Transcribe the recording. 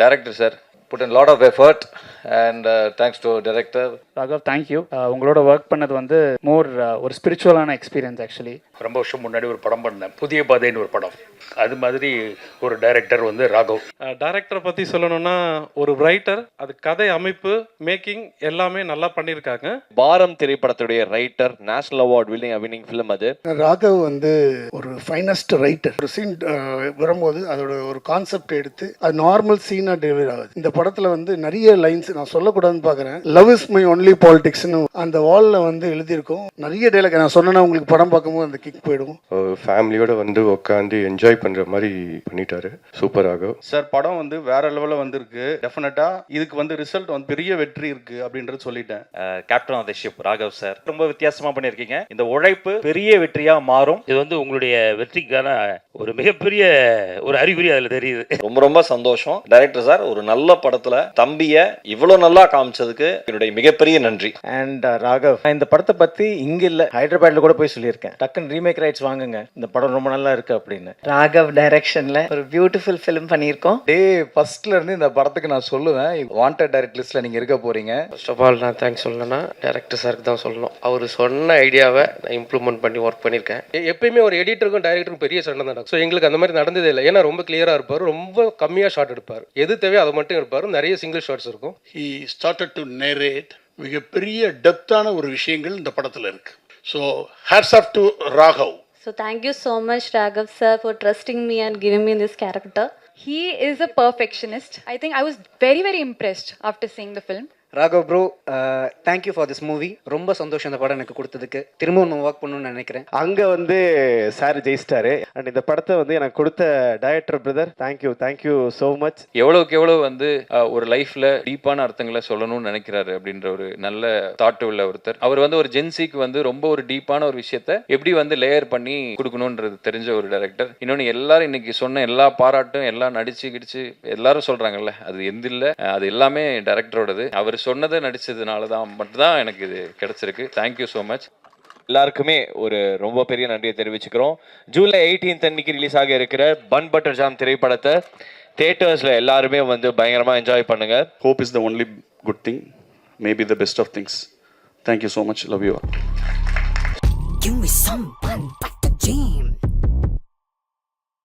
Director sir put in a lot of effort and thanks to director. Raghav, thank you. உங்களோட work பண்ணது வந்து மோர் ஒரு ஸ்பிரிச்சுவலான experience actually. ரொம்ப வருஷம் முன்னாடி ஒரு படம் பண்ணேன், புதிய பாதைன்னு ஒரு படம். அது மாதிரி ஒரு டைரக்டர் வந்து ராகவ். டைரக்டரை பற்றி சொல்லணும்னா ஒரு ரைட்டர், அது கதை அமைப்பு மேக்கிங் எல்லாமே நல்லா பண்ணியிருக்காங்க. பாரம் திரைப்படத்துடைய writer, national award winning film அது. ராகவ் வந்து ஒரு ஃபைனஸ்ட் ரைட்டர். ஒரு சீன் வரும்போது அதோட ஒரு கான்செப்ட் எடுத்து அது நார்மல் சீனாக டெலிவரி ஆகுது. இந்த படத்தில் வந்து நிறைய லைன்ஸ் நான் சொல்லக்கூடாதுன்னு பார்க்குறேன். லவ் இஸ் மை ஒன்லி பாலிடிக்ஸ்னு அந்த வாலில் வந்து எழுதியிருக்கோம். நிறைய டைலாக் நான் சொன்னேன்னா உங்களுக்கு படம் பார்க்கும்போது அந்த கிக் போயிடும். ஃபேமிலியோட வந்து உட்காந்து என்ஜாய் பண்ற மாதிரி பண்ணிட்டாரு. சூப்பராக சார். படம் வந்து வேற லெவலில் வந்திருக்கு. டெஃபினட்டா இதுக்கு வந்து ரிசல்ட் வந்து பெரிய வெற்றி இருக்கு அப்படின்றது சொல்லிட்டேன். Captain of the ship Raghav sir ரொம்ப வித்தியாசமா பண்ணியிருக்கீங்க. இந்த உழைப்பு பெரிய வெற்றியா மாறும். இது வந்து உங்களுடைய வெற்றிக்கான ஒரு மிகப்பெரிய ஒரு அறிகுறி அதுல தெரியுது. ரொம்ப ரொம்ப சந்தோஷம் டைரக்டர் சார். ஒரு நல்ல படத்துல தம்பிய இவ்வளவு நல்லா காமிச்சதுக்கு என்னுடைய மிகப்பெரிய நன்றி. அண்ட் ராகவ், இந்த படத்தை பத்தி இங்க இல்ல, ஹைதராபாத்ல கூட போய் சொல்லியிருக்கேன். டக்குன்னு ரீமேக் ரைட்ஸ் வாங்குங்க, இந்த படம் ரொம்ப நல்லா இருக்கு அப்படின்னு. ராகவ் டைரக்ஷன்ல ஒரு பியூட்டிஃபுல் ஃபிலிம் பண்ணியிருக்கோம். ஃபர்ஸ்ட்ல இருந்து இந்த படத்துக்கு நான் சொல்லுவேன், வாண்டட் டைரக்ட் லிஸ்ட்ல நீங்க இருக்க போறீங்க. ஃபர்ஸ்ட் ஆஃப் ஆல் நான் தேங்க்ஸ் சொல்லணும்னா டைரக்டர் சாருக்கு தான் சொல்லணும். அவர் சொன்ன ஐடியாவை நான் இம்ப்ளிமெண்ட் பண்ணி ஒர்க் பண்ணியிருக்கேன். எப்பயுமே ஒரு எடிட்டருக்கும் டைரக்டருக்கும் பெரிய சண்டை தான். ஸோ எங்களுக்கு அந்த மாதிரி நடந்ததே இல்லை. ஏன்னா ரொம்ப கிளியரா இருப்பார், ரொம்ப கம்மியாக ஷாட் எடுப்பார். எது தேவையோ அதை மட்டும் இருப்பார். நிறைய சிங்கிள் ஷாட்ஸ் இருக்கும். He started to narrate. மிகப்பெரிய டெப்தான ஒரு விஷயங்கள் இந்த படத்தில் இருக்கு. So hats off to Raghav. So thank you so much Raghav sir for trusting me and giving me this character. He is a perfectionist. I think I was very impressed after seeing the film. Raghav bro, thank you for this movie. ரொம்ப சந்தோஷம் இந்த படம் எனக்கு கொடுத்ததுக்கு. திரும்பவும் நான் work பண்ணணும்னு நினைக்கிறேன். அங்கே வந்து சார் ஜெயிச்சிட்டாரு. அண்ட் இந்த படத்தை வந்து எனக்கு கொடுத்த director brother, thank you so much. எவ்வளவுக்கு எவ்வளவு வந்து ஒரு லைஃப்ல டீப்பான அர்த்தங்களை சொல்லணும்னு நினைக்கிறாரு அப்படின்ற ஒரு நல்ல தாட் உள்ள ஒருத்தர். அவர் வந்து ஒரு ஜென்சிக்கு வந்து ரொம்ப ஒரு டீப்பான ஒரு விஷயத்த எப்படி வந்து லேயர் பண்ணி கொடுக்கணும்ன்றது தெரிஞ்ச ஒரு டைரக்டர். இன்னொன்னு எல்லாரும் இன்னைக்கு சொன்ன எல்லா பாராட்டும் எல்லாம் நடிச்சு கிடிச்சு எல்லாரும் சொல்றாங்கல்ல, அது எந்த இல்ல, அது எல்லாமே டைரக்டரோடது. அவர் சொன்னதை நடிச்சதுனால தான் மட்டும்தான் எனக்கு இது கிடைச்சிருக்கு. Thank you so much. எல்லாருக்குமே ஒரு ரொம்ப பெரிய நன்றியை தெரிவிச்சுக்கிறோம். ஜூலை 18 அன்னைக்கு ரிலீஸ் ஆக இருக்கிற பன் பட்டர் ஜாம் திரைப்படத்தை தியேட்டர்ஸ்ல எல்லாருமே வந்து பயங்கரமா என்ஜாய் பண்ணுங்க. Hope is the only good thing, maybe the best of things. Thank you so much. Love you. Give me some bun.